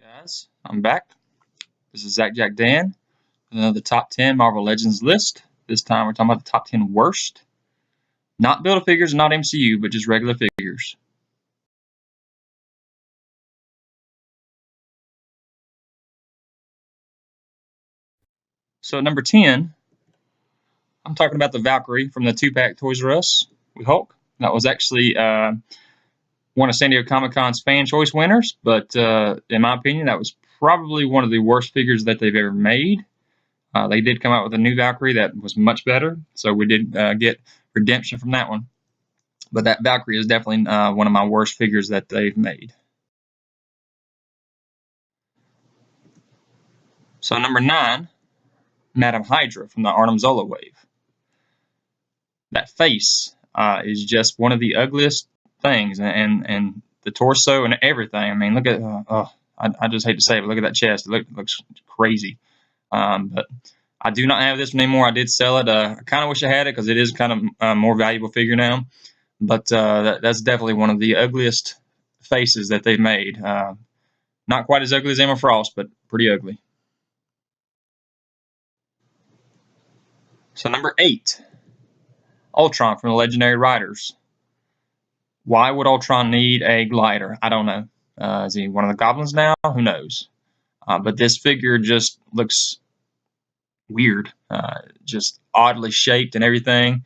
Guys, I'm back. This is Zach Jack Dan with another top 10 Marvel Legends list. This time we're talking about the top 10 worst. Not Build-A-Figures and not MCU, but just regular figures. So at number 10, I'm talking about the Valkyrie from the 2-pack Toys R Us with Hulk. That was actually one of San Diego Comic-Con's fan choice winners, but in my opinion, that was probably one of the worst figures that they've ever made. They did come out with a new Valkyrie that was much better, so we did get redemption from that one. But that Valkyrie is definitely one of my worst figures that they've made. So number 9, Madam Hydra from the Arnim Zola wave. That face is just one of the ugliest things, and the torso and everything. I mean, look at I just hate to say it, but look at that chest. It looks crazy. But I do not have this one anymore. I did sell it. I kind of wish I had it because it is kind of a more valuable figure now. But that's definitely one of the ugliest faces that they've made. Not quite as ugly as Emma Frost, but pretty ugly. So number 8, Ultron from the Legendary Riders. Why would Ultron need a glider? I don't know. Is he one of the goblins now? Who knows? But this figure just looks weird, just oddly shaped and everything.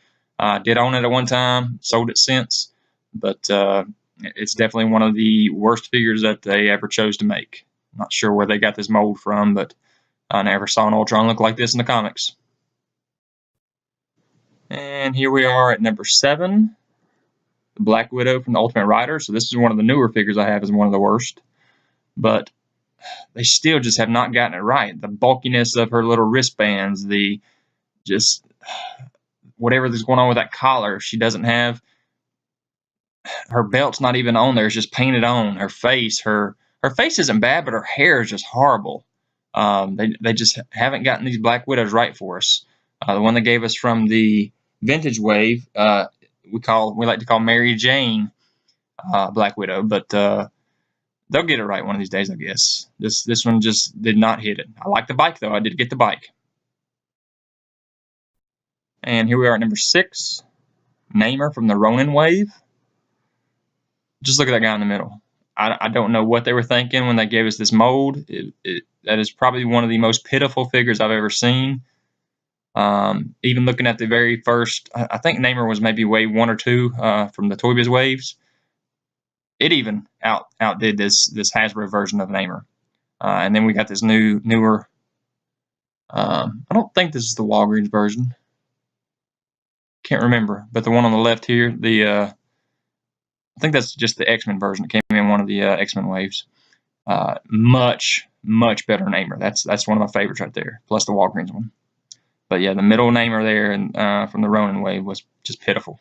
Did own it at one time, sold it since, but it's definitely one of the worst figures that they ever chose to make. Not sure where they got this mold from, but I never saw an Ultron look like this in the comics. And here we are at number 7, the Black Widow from the Ultimate Rider. So this is one of the newer figures I have as one of the worst, but they still just have not gotten it right. The bulkiness of her little wristbands, the just whatever is going on with that collar. She doesn't have her belt's not even on there. It's just painted on. Her face isn't bad, but her hair is just horrible. They just haven't gotten these Black Widows right for us. The one they gave us from the vintage wave, we like to call Mary Jane Black Widow, but they'll get it right one of these days, I guess. This one just did not hit it. I like the bike though. I did get the bike. And here we are at number 6, Namor from the Ronan wave. Just look at that guy in the middle. I don't know what they were thinking when they gave us this mold. That is probably one of the most pitiful figures I've ever seen. Even looking at the very first, I think Namor was maybe wave 1 or 2 from the Toy Biz waves. It even outdid this Hasbro version of Namor. And then we got this newer. I don't think this is the Walgreens version. Can't remember, but the one on the left here, I think that's just the X-Men version. It came in one of the X-Men waves. Much better Namor. That's one of my favorites right there. Plus the Walgreens one. But yeah, the middle Namor there and from the Ronan wave was just pitiful.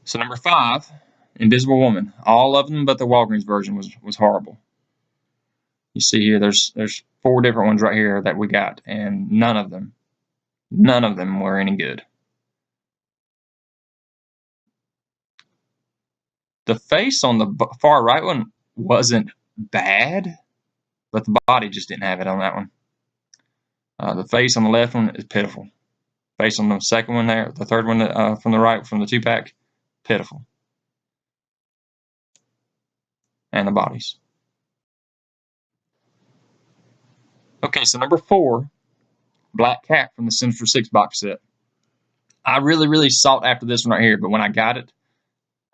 So number 5, Invisible Woman. All of them, but the Walgreens version was horrible. You see here, there's 4 different ones right here that we got, and none of them were any good. The face on the far right one wasn't bad, but the body just didn't have it on that one. The face on the left one is pitiful. Face on the second one there, the third one from the right, from the 2-pack, pitiful. And the bodies. Okay, so number 4, Black Cat from the Sinister 6 box set. I really sought after this one right here, but when I got it,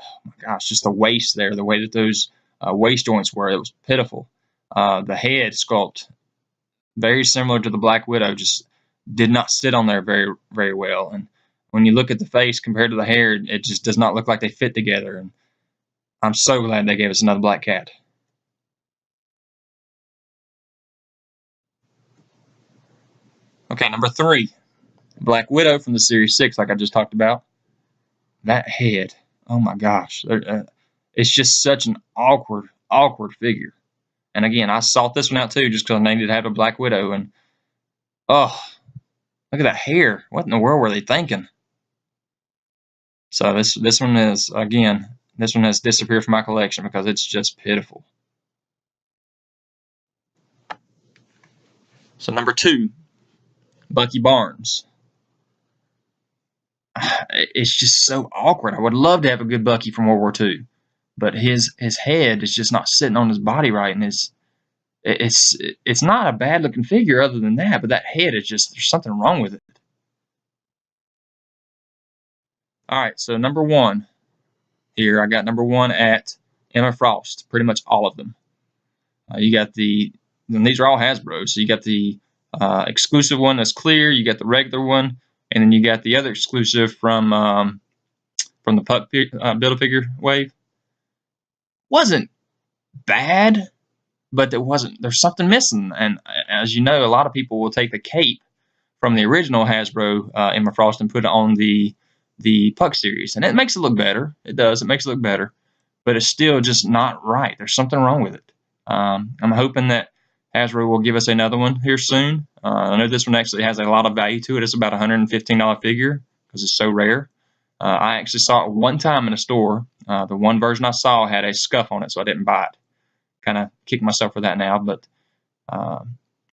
oh my gosh, just the waist there, the way that those waist joints were, it was pitiful. The head sculpt, very similar to the Black Widow, just did not sit on there very well. And when you look at the face compared to the hair, it just does not look like they fit together. And I'm so glad they gave us another Black Cat. Okay, number 3, Black Widow from the Series 6, like I just talked about. That head, oh my gosh. It's just such an awkward figure. And again, I sought this one out too just because I needed to have a Black Widow. And, oh, look at that hair. What in the world were they thinking? So this one is, again, This one has disappeared from my collection because it's just pitiful. So number 2, Bucky Barnes. It's just so awkward. I would love to have a good Bucky from World War II, but his head is just not sitting on his body right, and it's not a bad looking figure other than that, but that head is just, there's something wrong with it. All right, so number 1 here, I got number 1 at Emma Frost, pretty much all of them. You got and these are all Hasbro, so you got the exclusive one that's clear, you got the regular one, and then you got the other exclusive from the Puck Build-A-Figure wave. Wasn't bad, but there's something missing. And as you know, a lot of people will take the cape from the original Hasbro Emma Frost and put it on the Puck series, and it makes it look better. It does. It makes it look better, but it's still just not right. There's something wrong with it. I'm hoping that Hasbro will give us another one here soon. I know this one actually has a lot of value to it. It's about a $115 figure because it's so rare. I actually saw it one time in a store. The one version I saw had a scuff on it, so I didn't buy it. Kind of kick myself for that now, but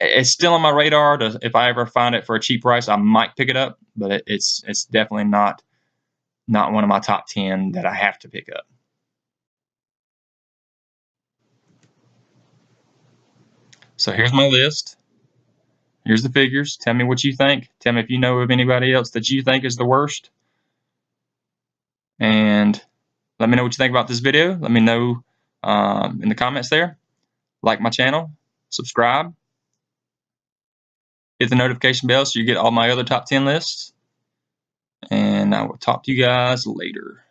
it's still on my radar. If I ever find it for a cheap price, I might pick it up, but it's definitely not one of my top 10 that I have to pick up. So here's my list. Here's the figures. Tell me what you think. Tell me if you know of anybody else that you think is the worst. And let me know what you think about this video. Let me know in the comments there. Like my channel. Subscribe. Hit the notification bell so you get all my other top 10 lists. And I will talk to you guys later.